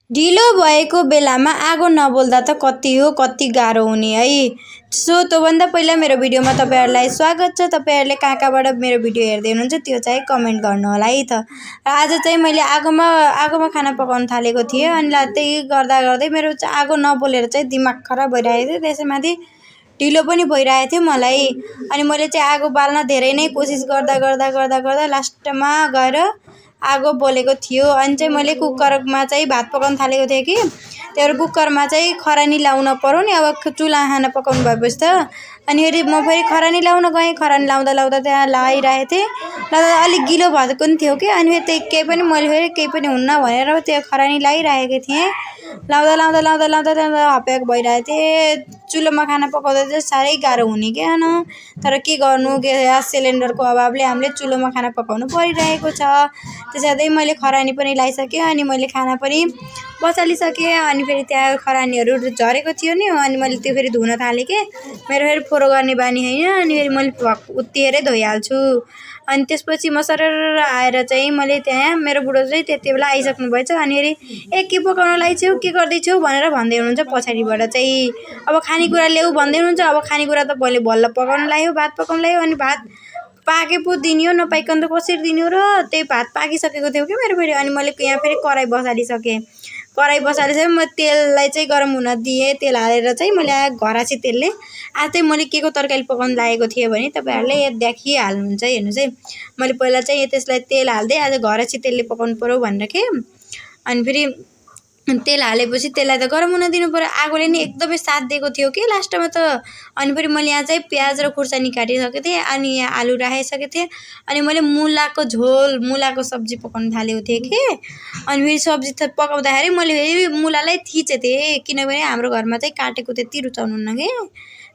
ढिलो भएको बेलामा आगो नबोल्दा त कति हो कति गाह्रो हुने है। सो त्योभन्दा पहिला मेरो भिडियोमा तपाईँहरूलाई स्वागत छ। तपाईँहरूले कहाँबाट मेरो भिडियो हेर्दै हुनुहुन्छ त्यो चाहिँ कमेन्ट गर्नु होला है त। र आज चाहिँ मैले आगोमा खाना पकाउन थालेको थिएँ अनि त्यही गर्दा गर्दै मेरो आगो नबोलेर चाहिँ दिमाग खराब भइरहेको थियो। त्यसैमाथि ढिलो पनि भइरहेको थियो मलाई। अनि मैले चाहिँ आगो बाल्न धेरै नै कोसिस गर्दा लास्टमा गएर आगो बोलेको थियो। अनि चाहिँ मैले कुकरमा चाहिँ भात पकाउन थालेको थिएँ कि त्यही भएर कुकरमा चाहिँ खरानी लाउन पर्यो नि। अब चुल्हा खाना पकाउनु भएपछि त अनि फेरि म फेरि खरानी लाउन गएँ। खरानी लाउँदा त्यहाँ लगाइरहेको थिएँ। अलिक गिलो भएको पनि थियो कि अनि फेरि केही पनि मैले फेरि केही पनि हुन्न भनेर त्यो खरानी लगाइरहेको थिएँ। लाउँदा हप्याक भइरहेको थिएँ। चुलोमा खाना पकाउँदा चाहिँ साह्रै गाह्रो हुने क्या तर के गर्नु, ग्यास सिलिन्डरको अभावले हामीले चुलोमा खाना पकाउनु परिरहेको छ। त्यसैले मैले खरानी पनि लगाइसकेँ अनि मैले खाना पनि बसालिसकेँ। अनि फेरि त्यहाँ खरानीहरू झरेको थियो नि अनि मैले त्यो फेरि धुन थालेँ कि मेरो फेरि फोहोर गर्ने बानी होइन। अनि फेरि मैले उत्तिएरै धोइहाल्छु। अनि त्यसपछि म सरर आएर चाहिँ मैले त्यहाँ मेरो बुढो चाहिँ त्यति बेला आइसक्नु भएछ। अनि फेरि के पकाउन लागिछौ, के गर्दैछौ भनेर भन्दै हुनुहुन्छ पछाडिबाट चाहिँ। अब खानेकुरा ल्याऊ भन्दै हुनुहुन्छ। अब खानेकुरा त मैले बल्ल पकाउन लाग्यो, भात पकाउन लाग्यो। अनि भात पाके पो दिने हो, नपाइकन त कसरी दिने हो र। त्यही भात पाकिसकेको थियो कि मेरो फेरि। अनि मैले यहाँ फेरि कराई बसालिसकेँ। म तेललाई चाहिँ गरम हुन दिएँ। तेल हालेर चाहिँ मैले घरासी तेलले आज चाहिँ मैले के को तरकारी पकाउन लागेको थिएँ भने तपाईँहरूले देखिहाल्नुहुन्छ। हेर्नुहोस् है, मैले पहिला चाहिँ त्यसलाई तेल हाल्दै आज घरासी तेलले पकाउनु पऱ्यो भनेर के। अनि फेरि तेल हालेपछि त्यसलाई त गरम हुन दिनु पऱ्यो। आगोले नि एकदमै साथ दिएको थियो कि लास्टमा त। अनि फेरि मैले यहाँ चाहिँ प्याज र खुर्सानी काटिसकेको थिएँ अनि यहाँ आलु राखिसकेको थिएँ। अनि मैले मुलाको सब्जी पकाउन थालेको थिएँ कि। अनि फेरि सब्जी पकाउँदाखेरि मैले फेरि मुलालाई थिचेको थिएँ किनभने हाम्रो घरमा चाहिँ काटेको त्यति रुचाउनुहुन्न कि,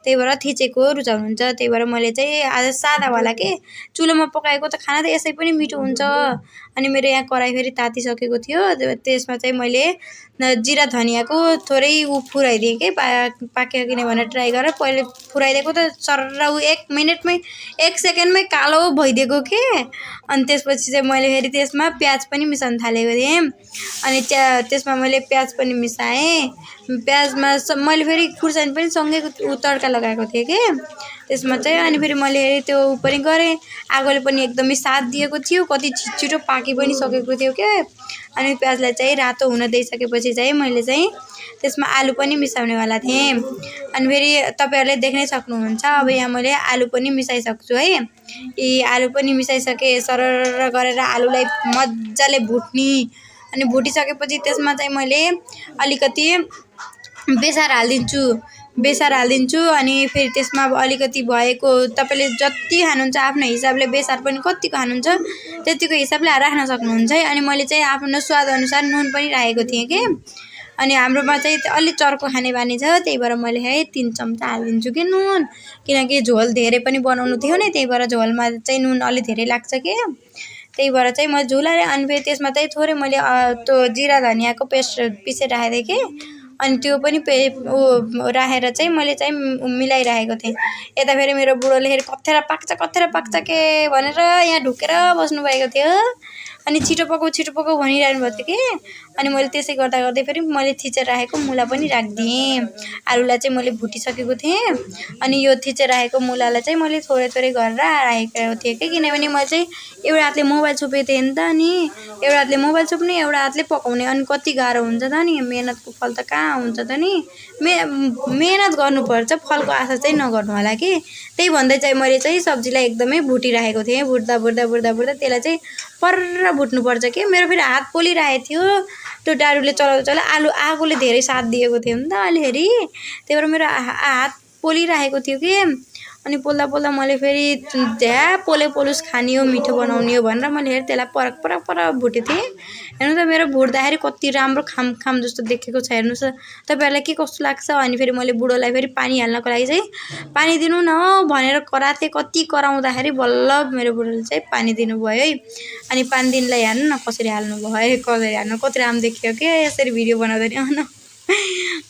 त्यही भएर थिचेको रुचाउनुहुन्छ। त्यही भएर मैले चाहिँ आज सादावाला के चुलोमा पकाएको त खाना त यसै पनि मिठो हुन्छ। अनि मेरो यहाँ कराई फेरि तातिसकेको थियो। त्यसमा चाहिँ मैले जिरा धनियाँको थोरै फुराइदिएँ कि पाक्यो कि भनेर ट्राई गरेर पहिले फुराइदिएको त सरर 1 सेकेन्डमै कालो भइदिएको के। अनि त्यसपछि चाहिँ मैले फेरि त्यसमा प्याज पनि मिसाउन थालेको थिएँ। अनि त्यसमा मैले प्याज पनि मिसाएँ। प्याजमा मैले फेरि खुर्सानी पनि सँगै तड्का लगाएको थिएँ कि त्यसमा चाहिँ। अनि फेरि मैले त्यो पनि गरेँ। आगोले पनि एकदमै साथ दिएको थियो, कति छिटो पाकि पनि सकेको थियो क्या। अनि प्याजलाई चाहिँ रातो हुन दिइसकेपछि चाहिँ मैले चाहिँ त्यसमा आलु पनि मिसाउनेवाला थिएँ। अनि फेरि तपाईँहरूले देख्नै सक्नुहुन्छ। अब यहाँ मैले आलु पनि मिसाइसक्छु है। आलु पनि मिसाइसकेँ। सरर गरेर आलुलाई मजाले भुट्ने। अनि भुटिसकेपछि त्यसमा चाहिँ मैले अलिकति बेसार हालिदिन्छु। अनि फेरि त्यसमा अलिकति भएको तपाईँले जति खानुहुन्छ आफ्नो हिसाबले बेसार पनि कतिको खानुहुन्छ त्यतिको हिसाबले राख्न सक्नुहुन्छ है। अनि मैले चाहिँ आफ्नो स्वादअनुसार नुन पनि राखेको थिएँ कि। अनि हाम्रोमा चाहिँ अलिक चर्को खाने बानी छ, त्यही भएर मैले 3 चम्चा हालिदिन्छु कि नुन, किनकि झोल धेरै पनि बनाउनु थियो नि। त्यही भएर झोलमा चाहिँ नुन अलिक धेरै लाग्छ कि, त्यही भएर चाहिँ मैले झुलाएँ। अनि फेरि त्यसमा चाहिँ थोरै मैले त्यो जिरा धनियाँको पेस्ट पिसेर राखेको थिएँ कि। अनि त्यो पनि राखेर चाहिँ मैले चाहिँ मिलाइरहेको थिएँ। यता फेरि मेरो बुढोले फेरि कथेरा पाक्छ के भनेर यहाँ ढुकेर बस्नुभएको थियो। अनि छिटो पकाऊ भनिरहनु भएको थियो कि। अनि मैले त्यसै गर्दै फेरि मैले थिचेर राखेको मुला पनि राखिदिएँ। आलुलाई चाहिँ मैले भुटिसकेको थिएँ। अनि यो थिचेर राखेको मुलालाई चाहिँ मैले थोरै गरेर राखेको थिएँ कि, किनभने मैले चाहिँ एउटा हातले मोबाइल छोपेको थिएँ नि त। अनि एउटा हातले मोबाइल छोप्ने, एउटा हातले पकाउने, अनि कति गाह्रो हुन्छ त नि। मेहनतको फल त कहाँ हुन्छ त नि। मेहनत गर्नुपर्छ, फलको आशा चाहिँ नगर्नु होला कि। त्यही भन्दै चाहिँ मैले चाहिँ सब्जीलाई एकदमै भुटिराखेको थिएँ। भुट्दा त्यसलाई चाहिँ पर्र भुट्नुपर्छ कि। मेरो फेरि हात पोलिरहेको थियो त्यो डाडुले चलाउँदा आगोले धेरै साथ दिएको थियो नि त अहिले फेरि। त्यही भएर मेरो हात पोलिरहेको थियो कि। अनि पोल्दा मैले फेरि पोलोस् खाने हो, मिठो बनाउने हो भनेर मैले फेरि त्यसलाई परक भुटेको थिएँ। हेर्नु त मेरो भुट्दाखेरि कति राम्रो खाम जस्तो देखेको छ। हेर्नुहोस् तपाईँहरूलाई के कस्तो लाग्छ। अनि फेरि मैले बुढोलाई फेरि पानी हाल्नको लागि चाहिँ पानी दिनु न भनेर कराएको थिएँ। कति कराउँदाखेरि बल्ल मेरो बुढोले चाहिँ पानी दिनुभयो है। अनि पानी दिनलाई हेर्नु न कसरी हाल्नु भयो, कति राम्रो देखियो क्या यसरी भिडियो बनाउँदाखेरि।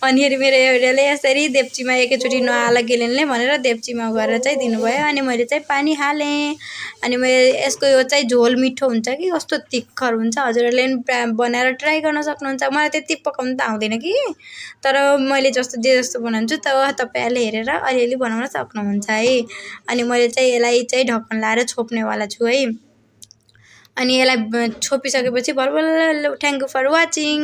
अनि फेरि मेरो एउटाले यसरी देब्चीमा एकैचोटि नहाल गेलेनले भनेर देब्चीमा गएर चाहिँ दिनुभयो अनि मैले चाहिँ पानी हालेँ। अनि मैले यसको यो चाहिँ झोल मिठो हुन्छ कि कस्तो तिखर हुन्छ, हजुरहरूले पनि बनाएर ट्राई गर्न सक्नुहुन्छ। मलाई त्यति पकाउनु त आउँदैन कि, तर मैले जस्तो बनाउँछु तपाईँहरूले हेरेर अलिअलि बनाउन सक्नुहुन्छ है। अनि मैले चाहिँ यसलाई चाहिँ ढक्कन लाएर छोप्नेवाला छु है। अनि यसलाई छोपिसकेपछि भलभल थ्याङ्क यू फर वाचिङ।